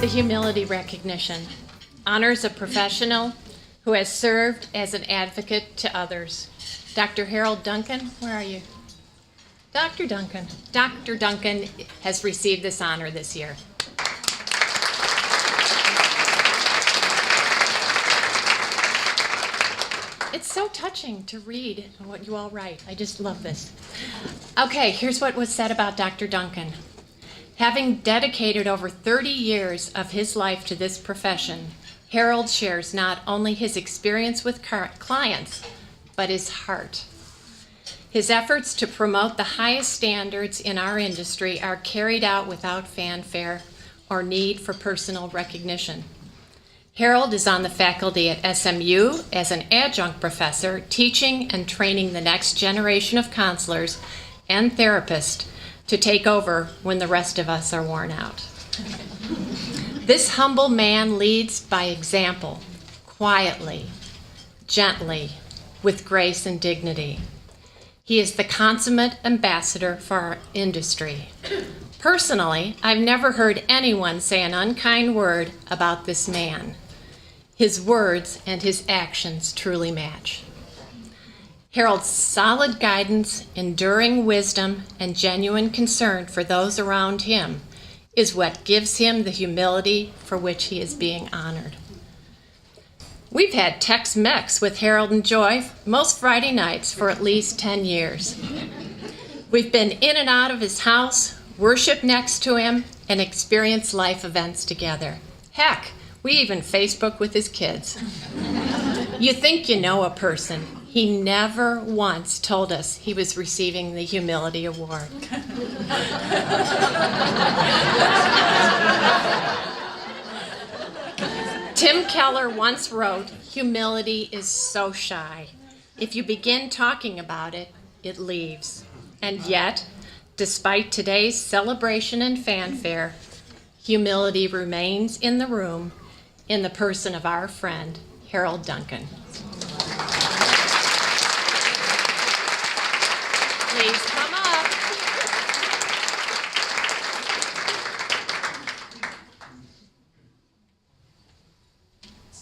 The humility recognition honors a professional who has served as an advocate to others. Dr. Harold Duncan, where are you? Dr. Duncan. Dr. Duncan has received this honor this year. It's so touching to read what you all write. I just love this. Okay, here's what was said about Dr. Duncan. Having dedicated over 30 years of his life to this profession, Harold shares not only his experience with clients, but his heart. His efforts to promote the highest standards in our industry are carried out without fanfare or need for personal recognition. Harold is on the faculty at SMU as an adjunct professor, teaching and training the next generation of counselors and therapists to take over when the rest of us are worn out. This humble man leads by example, quietly, gently, with grace and dignity. He is the consummate ambassador for our industry. Personally, I've never heard anyone say an unkind word about this man. His words and his actions truly match. Harold's solid guidance, enduring wisdom, and genuine concern for those around him is what gives him the humility for which he is being honored. We've had Tex-Mex with Harold and Joy most Friday nights for at least 10 years. We've been in and out of his house, worshiped next to him, and experienced life events together. Heck, we even Facebook with his kids. You think you know a person. He never once told us he was receiving the Humility Award. Tim Keller once wrote, "Humility is so shy. If you begin talking about it, it leaves." And yet, despite today's celebration and fanfare, humility remains in the room in the person of our friend, Harold Duncan. Please come up.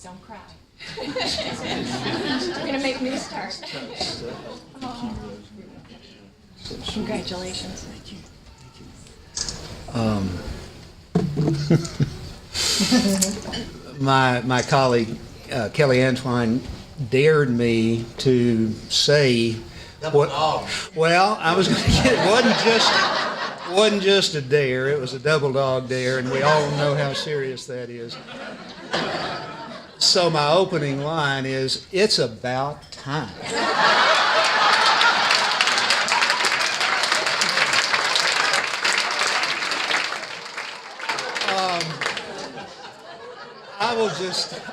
Don't cry. You're going to make me start. Oh. Congratulations. Thank you. My colleague Kelly Antoine dared me to say what. Well, I was going to get it wasn't just a dare; it was a double dog dare, and we all know how serious that is. So my opening line is, "It's about time."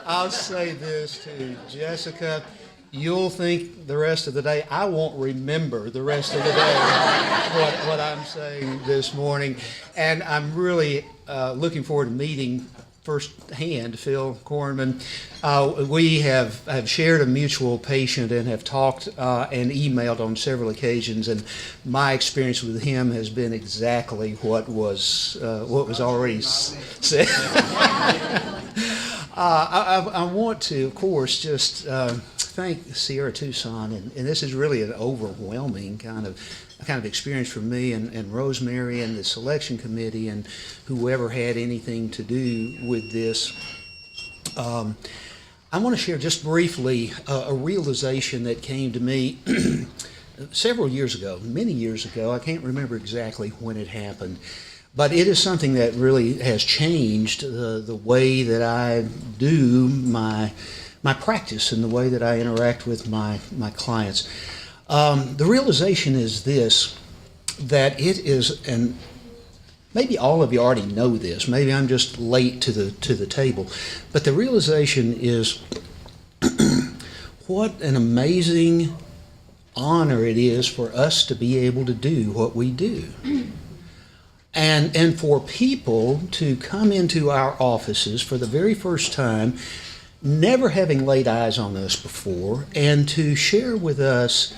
I'll say this to Jessica. You'll think the rest of the day, I won't remember the rest of the day what I'm saying this morning. And I'm really looking forward to meeting firsthand Phil Kornman. We have shared a mutual patient and have talked and emailed on several occasions, and my experience with him has been exactly what was already said. I want to, of course, just thank Sierra Tucson, and this is really an overwhelming kind of experience for me and Rosemary and the selection committee and whoever had anything to do with this. I want to share just briefly a realization that came to me several years ago, many years ago. I can't remember exactly when it happened. But it is something that really has changed the way that I do my practice and the way that I interact with my clients. The realization is this, that it is, and maybe all of you already know this, maybe I'm just late to the table, but the realization is what an amazing honor it is for us to be able to do what we do. And for people to come into our offices for the very first time, never having laid eyes on us before, and to share with us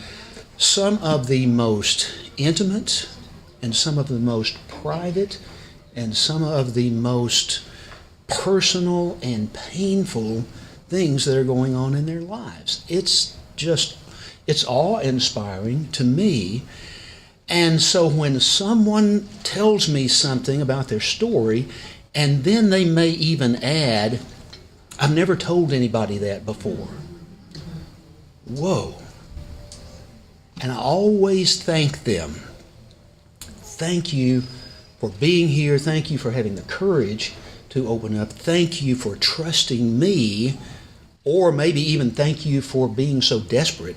some of the most intimate and some of the most private and some of the most personal and painful things that are going on in their lives. It's awe-inspiring to me. And so when someone tells me something about their story, and then they may even add, I've never told anybody that before. Whoa. And I always thank them. Thank you for being here. Thank you for having the courage to open up. Thank you for trusting me, or maybe even thank you for being so desperate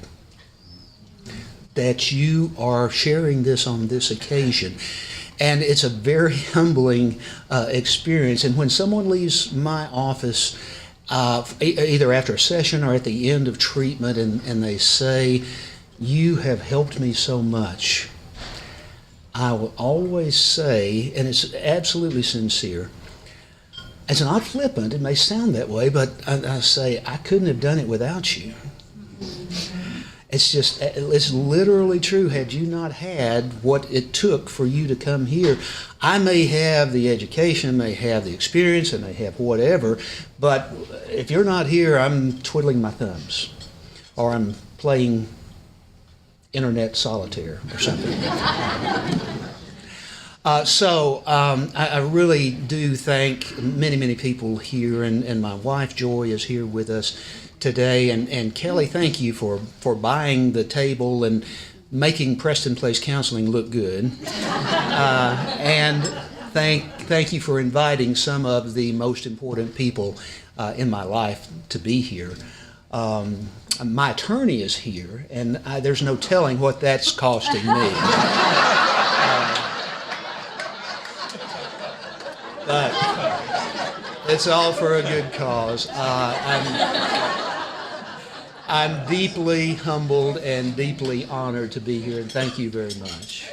that you are sharing this on this occasion. And it's a very humbling experience. And when someone leaves my office, either after a session or at the end of treatment, and they say, "You have helped me so much," I will always say, and it's absolutely sincere, it's not flippant, it may sound that way, but I say, I couldn't have done it without you. It's literally true. Had you not had what it took for you to come here, I may have the education, may have the experience, and may have whatever, but if you're not here, I'm twiddling my thumbs, or I'm playing internet solitaire or something. I really do thank many people here, and my wife Joy is here with us today, and Kelly, thank you for buying the table and making Preston Place Counseling look good, and thank you for inviting some of the most important people in my life to be here. My attorney is here, and there's no telling what that's costing me. But it's all for a good cause. I'm deeply humbled and deeply honored to be here, and thank you very much.